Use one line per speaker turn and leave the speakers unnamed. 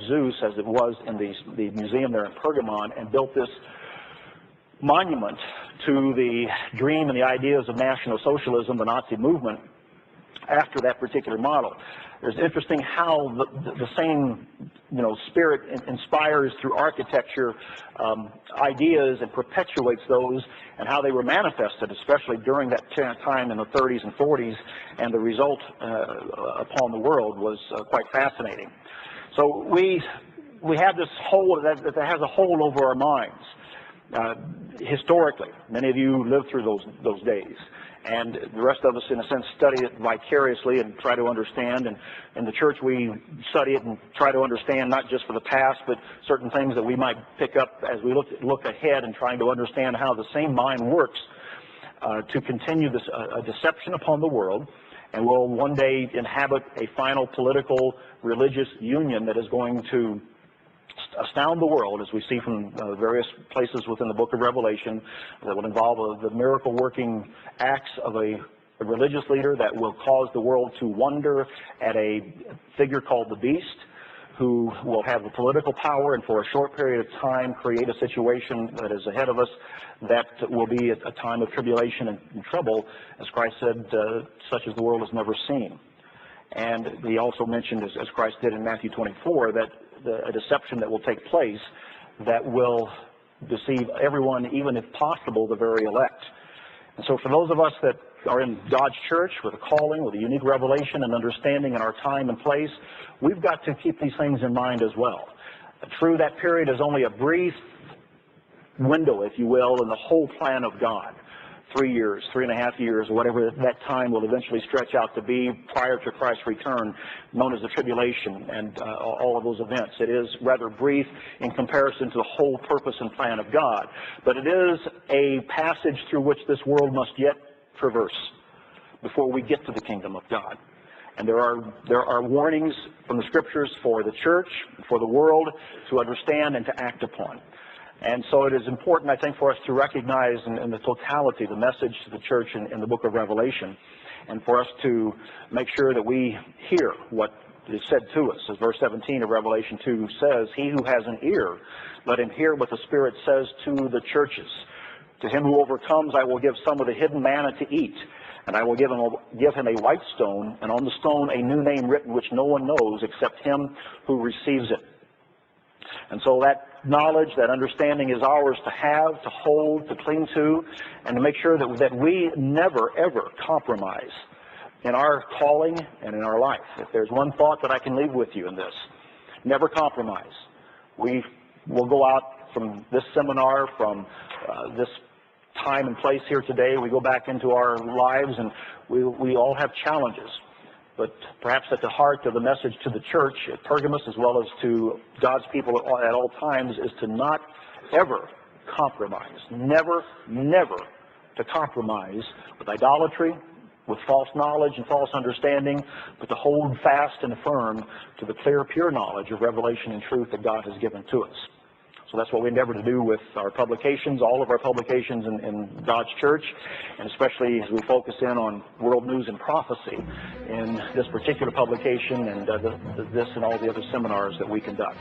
Zeus, as it was in the museum there in Pergamon, and built this monument to the dream and the ideas of National Socialism, the Nazi movement, after that particular model. It's interesting how the same spirit inspires through architecture ideas and perpetuates those, and how they were manifested, especially during that time in the 30s and 40s, and the result upon the world was quite fascinating. So we have this hold that has a hold over our minds. Historically, many of you lived through those days, and the rest of us, in a sense, study it vicariously and try to understand. And in the church, we study it and try to understand not just for the past, but certain things that we might pick up as we look ahead and trying to understand how the same mind works to continue this deception upon the world, and will one day inhabit a final political, religious union that is going to astound the world, as we see from various places within the book of Revelation, that will involve the miracle-working acts of a religious leader that will cause the world to wonder at a figure called the Beast, who will have the political power and for a short period of time create a situation that is ahead of us that will be a time of tribulation and trouble, as Christ said, such as the world has never seen. And he also mentioned, as Christ did in Matthew 24, that a deception that will take place that will deceive everyone, even if possible, the very elect. And so for those of us that are in God's church with a calling, with a unique revelation and understanding in our time and place, we've got to keep these things in mind as well. True, that period is only a brief window, if you will, in the whole plan of God. 3 years, 3.5 years, whatever that time will eventually stretch out to be prior to Christ's return, known as the tribulation and all of those events. It is rather brief in comparison to the whole purpose and plan of God. But it is a passage through which this world must yet traverse before we get to the kingdom of God. And there are warnings from the Scriptures for the church, for the world, to understand and to act upon. And so it is important, I think, for us to recognize in the totality the message to the church in the book of Revelation, and for us to make sure that we hear what is said to us. As verse 17 of Revelation 2 says, "He who has an ear, let him hear what the Spirit says to the churches. To him who overcomes, I will give some of the hidden manna to eat, and I will give him a white stone, and on the stone a new name written which no one knows except him who receives it." And so that knowledge, that understanding is ours to have, to hold, to cling to, and to make sure that we never, ever compromise in our calling and in our life. If there's one thought that I can leave with you in this, never compromise. We will go out from this seminar, from this time and place here today, we go back into our lives, and we all have challenges. But perhaps at the heart of the message to the church at Pergamos, as well as to God's people at all times, is to not ever compromise. Never, never to compromise with idolatry, with false knowledge and false understanding, but to hold fast and firm to the clear, pure knowledge of revelation and truth that God has given to us. So that's what we endeavor to do with our publications, all of our publications in God's church, and especially as we focus in on world news and prophecy in this particular publication and this and all the other seminars that we conduct.